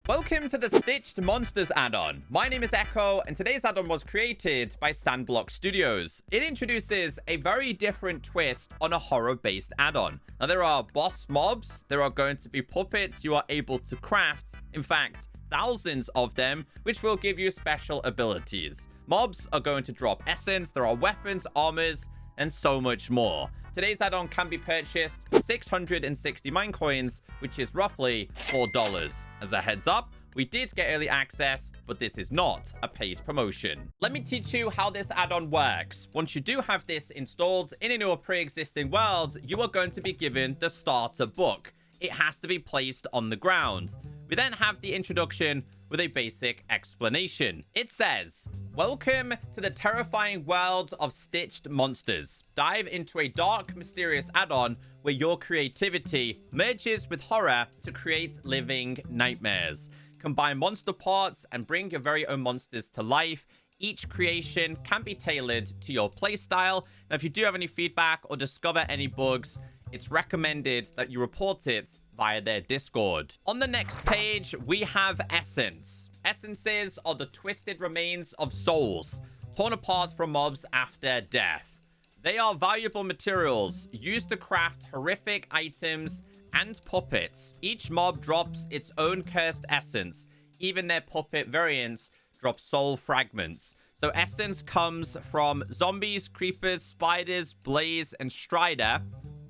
Welcome to the Stitched Monsters Addon. My name is Echo, and today's addon was created by Sandblock Studios. It introduces a very different twist on a horror-based addon. Now, there are boss mobs, there are going to be puppets you are able to craft. In fact, thousands of them, which will give you special abilities. Mobs are going to drop essence, there are weapons, armors, and so much more. Today's addon can be purchased for 660 mine coins, which is roughly $4. As a heads up, we did get early access, but this is not a paid promotion. Let me teach you how this addon works. Once you do have this installed in a new or pre-existing world, you are going to be given the starter book. It has to be placed on the ground. We then have the introduction with a basic explanation. It says, "Welcome to the terrifying world of Stitched Monsters. Dive into a dark, mysterious addon where your creativity merges with horror to create living nightmares. Combine monster parts and bring your very own monsters to life. Each creation can be tailored to your playstyle. Now, if you do have any feedback or discover any bugs, it's recommended that you report it via their Discord." On the next page, we have essence. Essences are the twisted remains of souls, torn apart from mobs after death. They are valuable materials used to craft horrific items and puppets. Each mob drops its own cursed essence. Even their puppet variants drop soul fragments. So essence comes from zombies, creepers, spiders, blaze, and strider.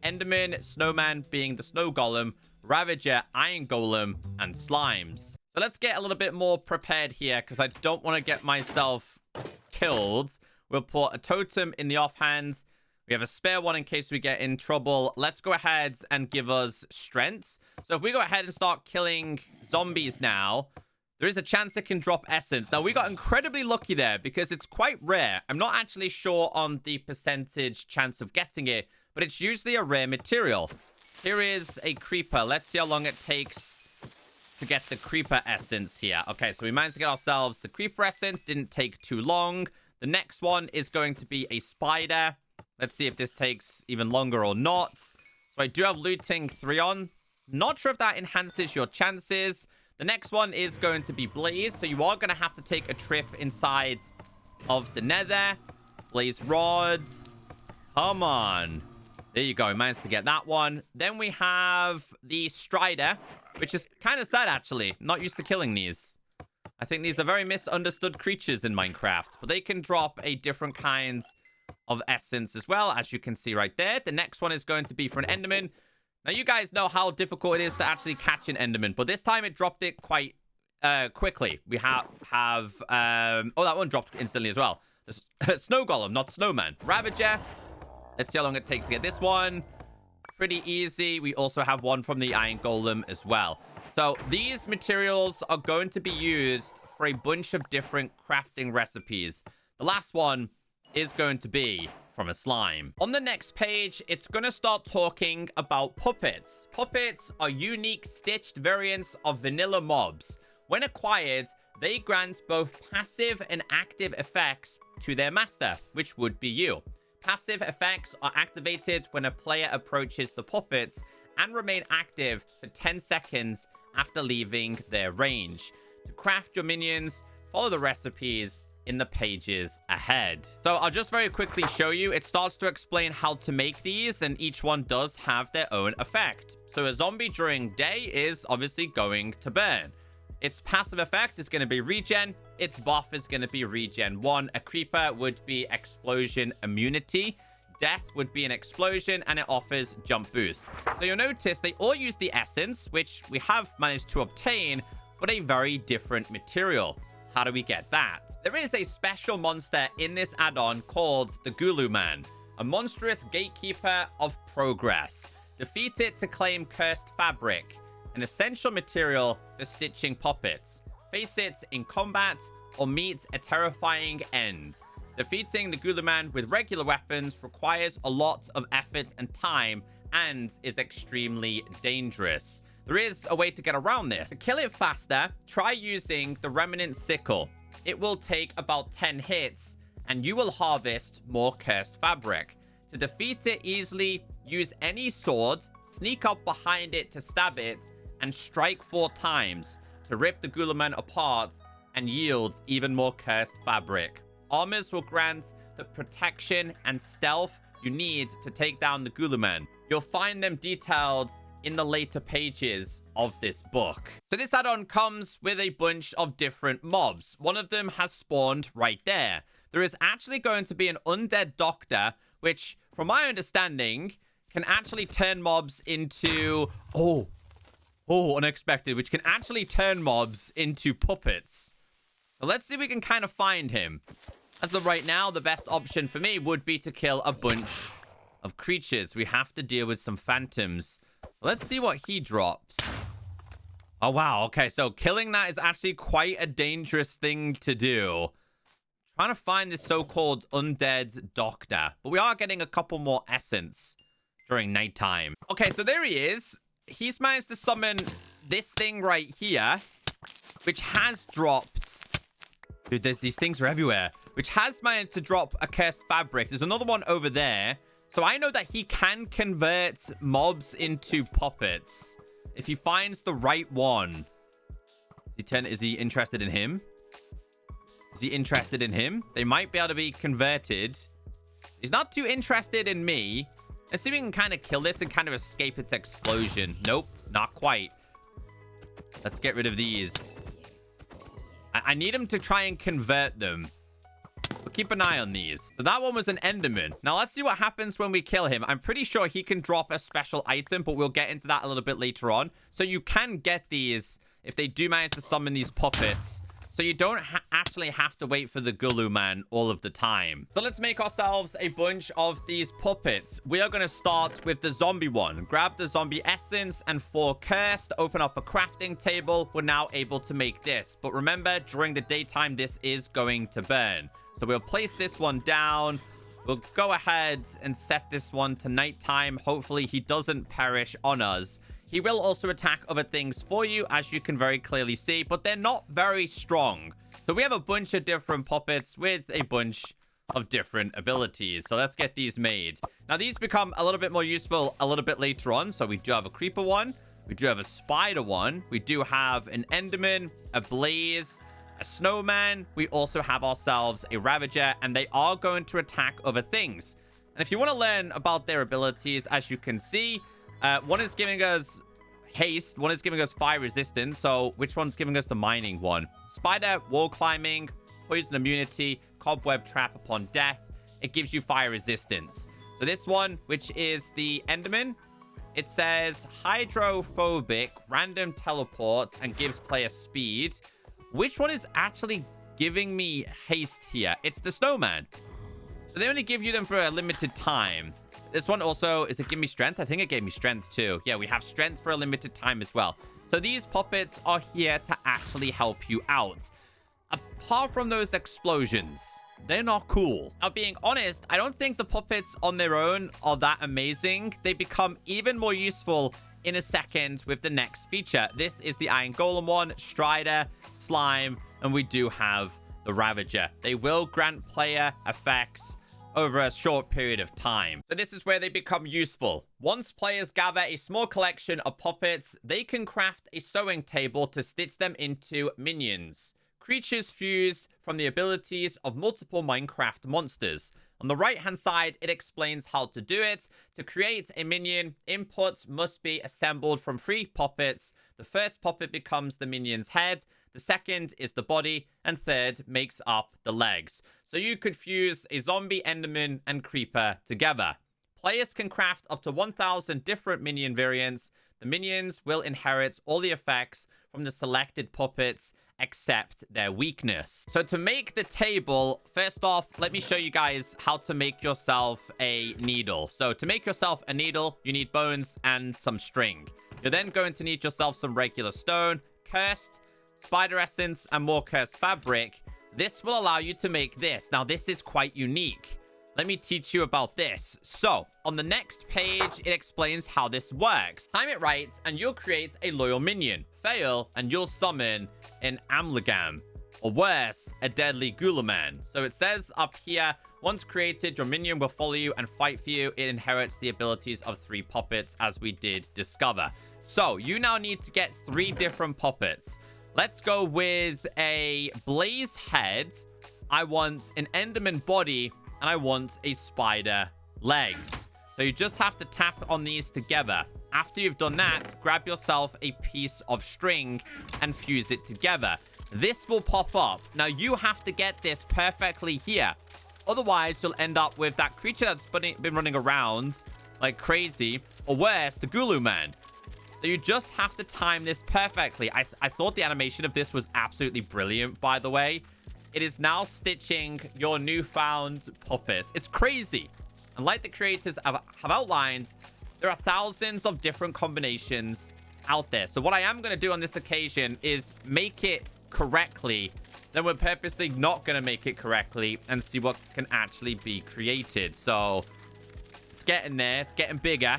Enderman, snowman being the snow golem, ravager, iron golem, and slimes. So let's get a little bit more prepared here because I don't want to get myself killed. We'll put a totem in the offhand. We have a spare one in case we get in trouble. Let's go ahead and give us strength. So if we go ahead and start killing zombies now, there is a chance it can drop essence. Now, we got incredibly lucky there because it's quite rare. I'm not actually sure on the percentage chance of getting it, but it's usually a rare material. Here is a creeper. Let's see how long it takes to get the creeper essence here. Okay, so we managed to get ourselves the creeper essence. Didn't take too long. The next one is going to be a spider. Let's see if this takes even longer or not. So I do have looting 3 on. Not sure if that enhances your chances. The next one is going to be blaze. So you are going to have to take a trip inside of the nether. Blaze rods. Come on. There you go. We managed to get that one. Then we have the strider, which is kind of sad, actually. Not used to killing these. I think these are very misunderstood creatures in Minecraft, but they can drop a different kind of essence as well, as you can see right there. The next one is going to be for an enderman. Now, you guys know how difficult it is to actually catch an enderman, but this time it dropped it quite quickly. We have oh, that one dropped instantly as well. The snow golem, not snowman. Ravager. Let's see how long it takes to get this one. Pretty easy. We also have one from the iron golem as well. So these materials are going to be used for a bunch of different crafting recipes. The last one is going to be from a slime. On the next page, it's going to start talking about puppets. Puppets are unique stitched variants of vanilla mobs. When acquired, they grant both passive and active effects to their master, which would be you. Passive effects are activated when a player approaches the puppets and remain active for 10 seconds after leaving their range. To craft your minions, follow the recipes in the pages ahead. So I'll just very quickly show you. It starts to explain how to make these, and each one does have their own effect. So a zombie during day is obviously going to burn. Its passive effect is going to be regen. Its buff is going to be regen 1. A creeper would be explosion immunity. Death would be an explosion, and it offers jump boost. So you'll notice they all use the essence, which we have managed to obtain, but a very different material. How do we get that? There is a special monster in this addon called the Guluman, a monstrous gatekeeper of progress. Defeat it to claim cursed fabric, an essential material for stitching puppets. Face it in combat or meet a terrifying end. Defeating the Guluman with regular weapons requires a lot of effort and time and is extremely dangerous. There is a way to get around this. To kill it faster, try using the Remnant sickle. It will take about 10 hits and you will harvest more cursed fabric. To defeat it easily, use any sword, sneak up behind it to stab it, and strike 4 times. to rip the Guluman apart and yields even more cursed fabric. Armors will grant the protection and stealth you need to take down the Guluman. You'll find them detailed in the later pages of this book. So this add-on comes with a bunch of different mobs. One of them has spawned right there. There is actually going to be an undead doctor, which, from my understanding, can actually turn mobs into... Oh, unexpected. Which can actually turn mobs into puppets. So let's see if we can kind of find him. As of right now, the best option for me would be to kill a bunch of creatures. We have to deal with some phantoms. Let's see what he drops. Oh, wow. Okay, so killing that is actually quite a dangerous thing to do. Trying to find this so-called undead doctor. But we are getting a couple more essence during nighttime. Okay, so there he is. He's managed to summon this thing right here, which has dropped... Dude, these things are everywhere. Which has managed to drop a cursed fabric. There's another one over there. So I know that he can convert mobs into puppets if he finds the right one. Is he interested in him? Is he interested in him? They might be able to be converted. He's not too interested in me. Let's see if we can kind of kill this and kind of escape its explosion. Nope, not quite. Let's get rid of these. I need him to try and convert them. But keep an eye on these. So that one was an Enderman. Now let's see what happens when we kill him. I'm pretty sure he can drop a special item, but we'll get into that a little bit later on. So you can get these if they do manage to summon these puppets. So you don't actually have to wait for the Guluman all of the time. So let's make ourselves a bunch of these puppets. We are going to start with the zombie one. Grab the zombie essence and 4 cursed. Open up a crafting table. We're now able to make this. But remember, during the daytime, this is going to burn. So we'll place this one down. We'll go ahead and set this one to nighttime. Hopefully he doesn't perish on us. He will also attack other things for you, as you can very clearly see, but they're not very strong. So we have a bunch of different puppets with a bunch of different abilities. So let's get these made. Now, these become a little bit more useful a little bit later on. So we do have a creeper one. We do have a spider one. We do have an enderman, a blaze, a snowman. We also have ourselves a ravager, and they are going to attack other things. And if you want to learn about their abilities, as you can see, one is giving us haste. One is giving us fire resistance. So which one's giving us the mining one? Spider, wall climbing, poison immunity, cobweb trap upon death. It gives you fire resistance. So this one, which is the enderman, it says hydrophobic, random teleports, and gives player speed. Which one is actually giving me haste here? It's the snowman. So they only give you them for a limited time. This one also, is it give me strength? I think it gave me strength too. Yeah, we have strength for a limited time as well. So these puppets are here to actually help you out. Apart from those explosions, they're not cool. Now, being honest, I don't think the puppets on their own are that amazing. They become even more useful in a second with the next feature. This is the Iron Golem one, Strider, Slime, and we do have the Ravager. They will grant player effects over a short period of time. So this is where they become useful. Once players gather a small collection of puppets, they can craft a sewing table to stitch them into minions. Creatures fused from the abilities of multiple Minecraft monsters. On the right-hand side, it explains how to do it. To create a minion, inputs must be assembled from 3 puppets. The first puppet becomes the minion's head. The second is the body, and third makes up the legs. So you could fuse a zombie, enderman, and creeper together. Players can craft up to 1,000 different minion variants. The minions will inherit all the effects from the selected puppets, except their weakness. So to make the table, first off, let me show you guys how to make yourself a needle. So to make yourself a needle, you need bones and some string. You're then going to need yourself some regular stone, cursed, spider essence, and more cursed fabric. This will allow you to make this. Now, this is quite unique. Let me teach you about this. So, on the next page, it explains how this works. Time it right, and you'll create a loyal minion. Fail, and you'll summon an Amlagam, or worse, a deadly Guluman. So it says up here, once created, your minion will follow you and fight for you. It inherits the abilities of 3 puppets, as we did discover. So, you now need to get 3 different puppets. Let's go with a blaze head. I want an enderman body, and I want a spider legs. So you just have to tap on these together. After you've done that, grab yourself a piece of string and fuse it together. This will pop up. Now, you have to get this perfectly here. Otherwise, you'll end up with that creature that's been running around like crazy. Or worse, the Guluman. So you just have to time this perfectly. I thought the animation of this was absolutely brilliant, by the way. It is now stitching your newfound puppet. It's crazy. And like the creators have outlined, there are thousands of different combinations out there. So what I am going to do on this occasion is make it correctly. Then we're purposely not going to make it correctly and see what can actually be created. So it's getting there. It's getting bigger.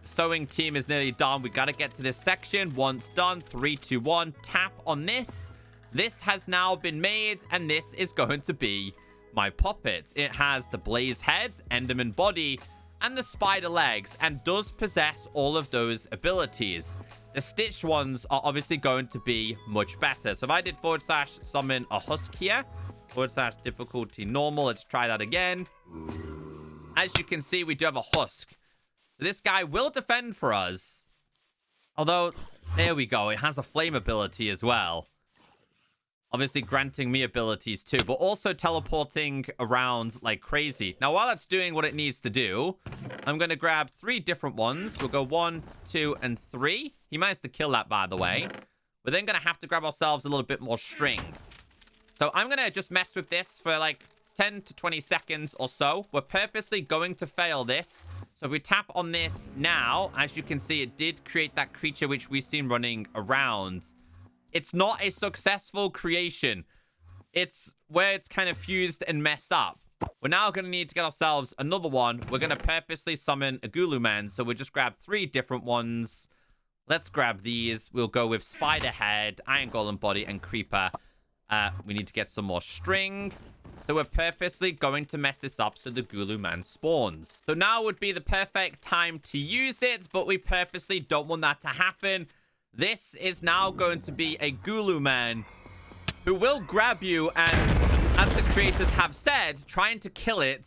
The sewing team is nearly done. We got to get to this section. Once done, 3, 2, 1. Tap on this. This has now been made, and this is going to be my puppet. It has the blaze head, enderman body, and the spider legs, and does possess all of those abilities. The stitched ones are obviously going to be much better. So if I did / summon a husk here, / difficulty normal, let's try that again. As you can see, we do have a husk. This guy will defend for us. Although, there we go. It has a flame ability as well. Obviously granting me abilities too, but also teleporting around like crazy. Now, while that's doing what it needs to do, I'm going to grab 3 different ones. We'll go 1, 2, and 3. He managed to kill that, by the way. We're then going to have to grab ourselves a little bit more string. So I'm going to just mess with this for like 10 to 20 seconds or so. We're purposely going to fail this. So if we tap on this now, as you can see, it did create that creature which we've seen running around. It's not a successful creation. It's where it's kind of fused and messed up. We're now going to need to get ourselves another one. We're going to purposely summon a Guluman. So we'll just grab 3 different ones. Let's grab these. We'll go with Spider Head, Iron Golem Body, and Creeper. We need to get some more string. So we're purposely going to mess this up so the Guluman spawns. So now would be the perfect time to use it, but we purposely don't want that to happen. This is now going to be a Guluman who will grab you, and as the creators have said, trying to kill it,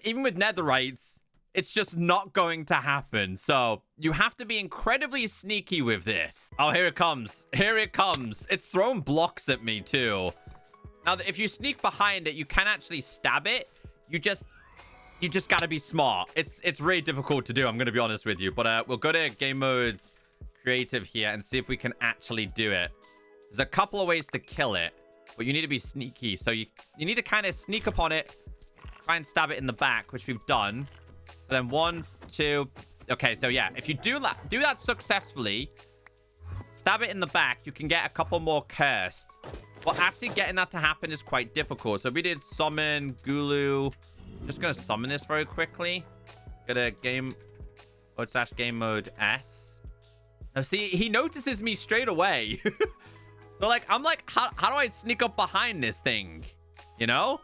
even with netherites, it's just not going to happen. So you have to be incredibly sneaky with this. Oh, here it comes. Here it comes. It's throwing blocks at me too. Now, if you sneak behind it, you can actually stab it. You just got to be smart. It's really difficult to do, I'm going to be honest with you. But we'll go to game mode creative here and see if we can actually do it. There's a couple of ways to kill it, but you need to be sneaky. So you need to kind of sneak upon it, try and stab it in the back, which we've done. So then 1, 2. Okay, so yeah, if you do that successfully, stab it in the back, you can get a couple more cursed. But actually getting that to happen is quite difficult. So we did summon Gulu. Just going to summon this very quickly. Go to game mode S. Now, see, he notices me straight away. So, I'm like, how do I sneak up behind this thing? You know?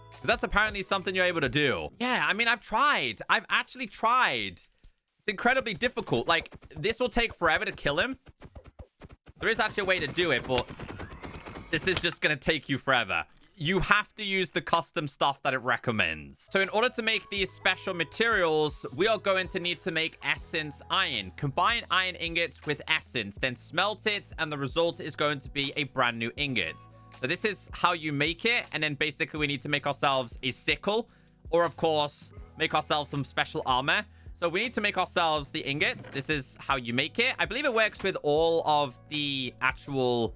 Because that's apparently something you're able to do. Yeah, I mean, I've tried. I've actually tried. It's incredibly difficult. Like, this will take forever to kill him. There is actually a way to do it, but this is just going to take you forever. You have to use the custom stuff that it recommends. So in order to make these special materials, we are going to need to make essence iron. Combine iron ingots with essence, then smelt it, and the result is going to be a brand new ingot. So this is how you make it, and then basically we need to make ourselves a sickle, or of course, make ourselves some special armor. So we need to make ourselves the ingots. This is how you make it. I believe it works with all of the actual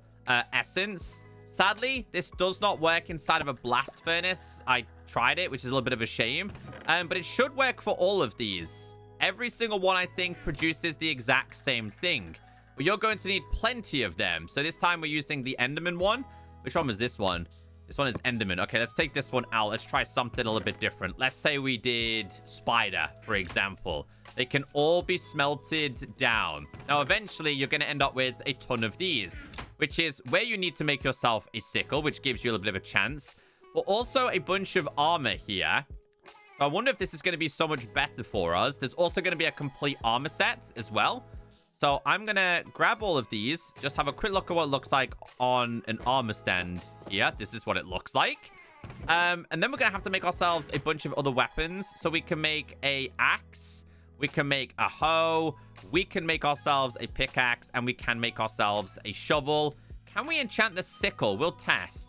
essence. Sadly, this does not work inside of a blast furnace. I tried it, which is a little bit of a shame. But it should work for all of these. Every single one, I think, produces the exact same thing. But you're going to need plenty of them. So this time we're using the Enderman one. Which one was this one? This one is Enderman. Okay, let's take this one out. Let's try something a little bit different. Let's say we did Spider, for example. They can all be smelted down. Now, eventually, you're going to end up with a ton of these, which is where you need to make yourself a sickle, which gives you a little bit of a chance, but also a bunch of armor here. So I wonder if this is going to be so much better for us. There's also going to be a complete armor set as well. So I'm going to grab all of these. Just have a quick look at what it looks like on an armor stand here. This is what it looks like. And then we're going to have to make ourselves a bunch of other weapons. So we can make a axe. We can make a hoe. We can make ourselves a pickaxe. And we can make ourselves a shovel. Can we enchant the sickle? We'll test.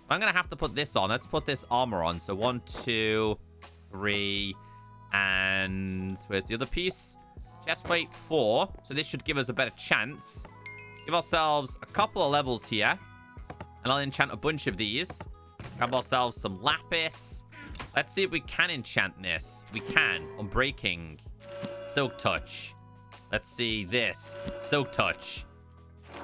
I'm going to have to put this on. Let's put this armor on. So 1, 2, 3, and where's the other piece? Chestplate 4. So this should give us a better chance. Give ourselves a couple of levels here. And I'll enchant a bunch of these. Grab ourselves some lapis. Let's see if we can enchant this. We can. Unbreaking. Silk touch. Let's see this. Silk touch.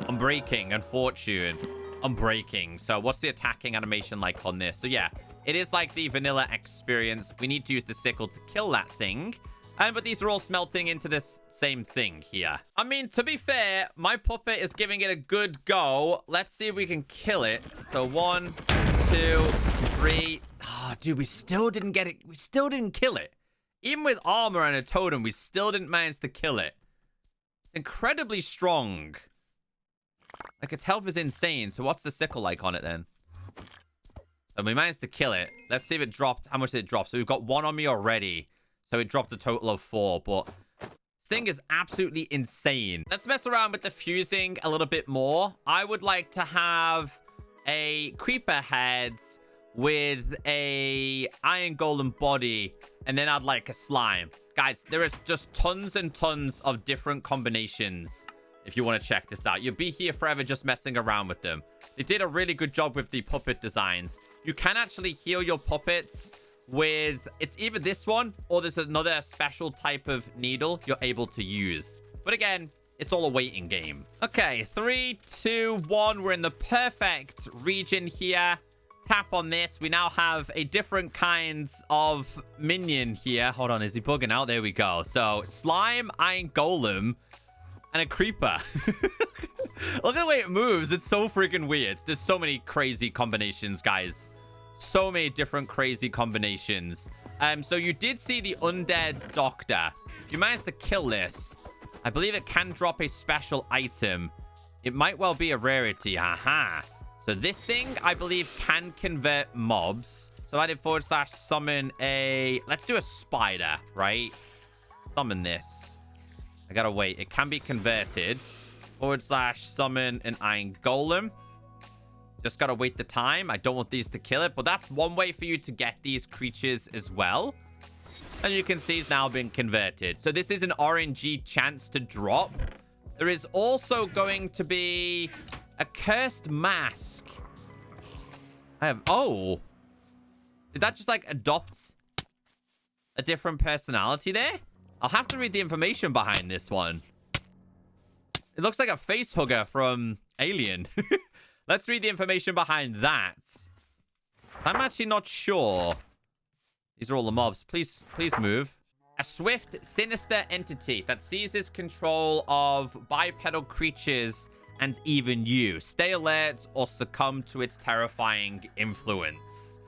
Unbreaking and fortune. Unbreaking. So what's the attacking animation like on this? So yeah, it is like the vanilla experience. We need to use the sickle to kill that thing. But these are all smelting into this same thing here. I mean, to be fair, my puppet is giving it a good go. Let's see if we can kill it. So 1, 2, 3. Oh, dude, we still didn't get it. We still didn't kill it. Even with armor and a totem, we still didn't manage to kill it. It's incredibly strong. Like, its health is insane. So what's the sickle like on it then? So we managed to kill it. Let's see if it dropped. How much did it drop? So we've got 1 on me already. So it dropped a total of 4. But this thing is absolutely insane. Let's mess around with the fusing a little bit more. I would like to have a creeper head with a iron golem body. And then I'd like a slime. Guys, there is just tons and tons of different combinations. If you want to check this out, you'll be here forever just messing around with them. They did a really good job with the puppet designs. You can actually heal your puppets with, it's either this one or there's another special type of needle you're able to use. But again, it's all a waiting game. Okay, 3, 2, 1. We're in the perfect region here. Tap on this. We now have a different kinds of minion here. Hold on, is he bugging out? There we go. So slime, iron golem, and a creeper. Look at the way it moves. It's so freaking weird. There's so many crazy combinations, guys. So many different crazy combinations. So you did see the undead doctor. If you managed to kill this, I believe it can drop a special item. It might well be a rarity. Aha. So this thing, I believe, can convert mobs. So I did / summon a... Let's do a spider, right? Summon this. I gotta wait. It can be converted. / summon an iron golem. Just gotta wait the time. I don't want these to kill it. But that's one way for you to get these creatures as well. And you can see it's now been converted. So this is an RNG chance to drop. There is also going to be a cursed mask. Oh. Did that just like adopt a different personality there? I'll have to read the information behind this one. It looks like a face hugger from Alien. Let's read the information behind that. I'm actually not sure. These are all the mobs. Please move. A swift, sinister entity that seizes control of bipedal creatures and even you. Stay alert or succumb to its terrifying influence.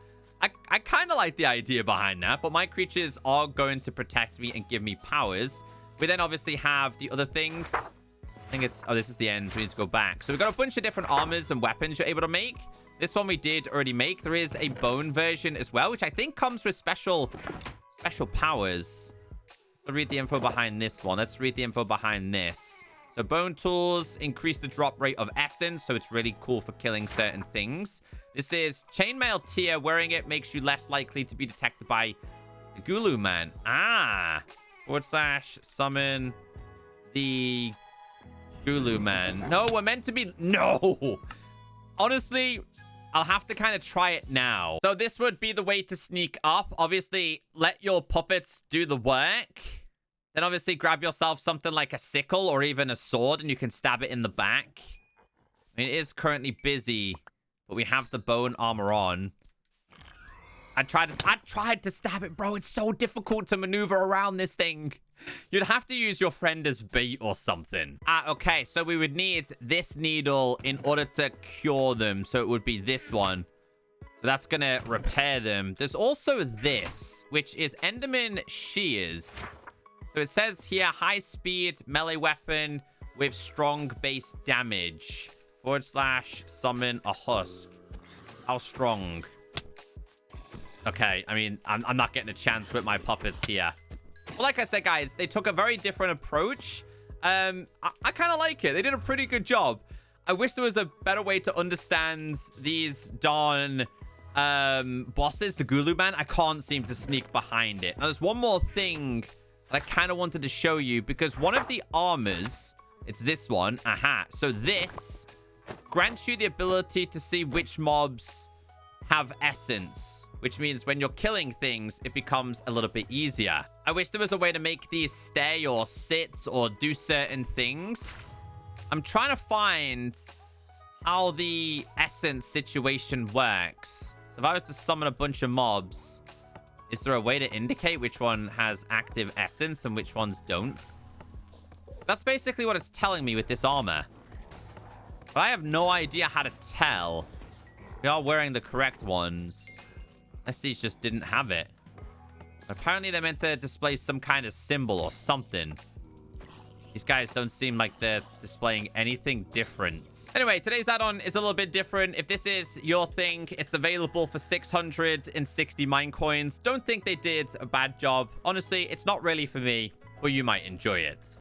I kind of like the idea behind that, but my creatures are going to protect me and give me powers. We then obviously have the other things. I think it's... Oh, this is the end. So we need to go back. So we've got a bunch of different armors and weapons you're able to make. This one we did already make. There is a bone version as well, which I think comes with special powers. I'll read the info behind this one. Let's read the info behind this. So bone tools increase the drop rate of essence, so it's really cool for killing certain things. This is chainmail tier. Wearing it makes you less likely to be detected by the Guluman. Ah. / summon the Guluman. No, we're meant to be... No. Honestly, I'll have to kind of try it now. So this would be the way to sneak up. Obviously, let your puppets do the work. Then obviously grab yourself something like a sickle or even a sword and you can stab it in the back. I mean, it is currently busy, but we have the bone armor on. I tried to stab it, bro. It's so difficult to maneuver around this thing. You'd have to use your friend as bait or something. Okay, so we would need this needle in order to cure them. So it would be this one. So that's going to repair them. There's also this, which is Enderman Shears. So it says here, high speed melee weapon with strong base damage. / summon a husk. How strong? Okay, I mean, I'm not getting a chance with my puppets here. Well, like I said, guys, they took a very different approach. I kind of like it. They did a pretty good job. I wish there was a better way to understand these darn bosses, the Guluman. I can't seem to sneak behind it. Now, there's one more thing that I kind of wanted to show you, because one of the armors, it's this one. Aha. So this grants you the ability to see which mobs have essence, which means when you're killing things, it becomes a little bit easier. I wish there was a way to make these stay or sit or do certain things. I'm trying to find how the essence situation works. So if I was to summon a bunch of mobs, is there a way to indicate which one has active essence and which ones don't? That's basically what it's telling me with this armor. But I have no idea how to tell. We are wearing the correct ones. Unless these just didn't have it. Apparently they're meant to display some kind of symbol or something. These guys don't seem like they're displaying anything different. Anyway, today's add-on is a little bit different. If this is your thing, it's available for 660 mine coins. Don't think they did a bad job. Honestly, it's not really for me, but you might enjoy it.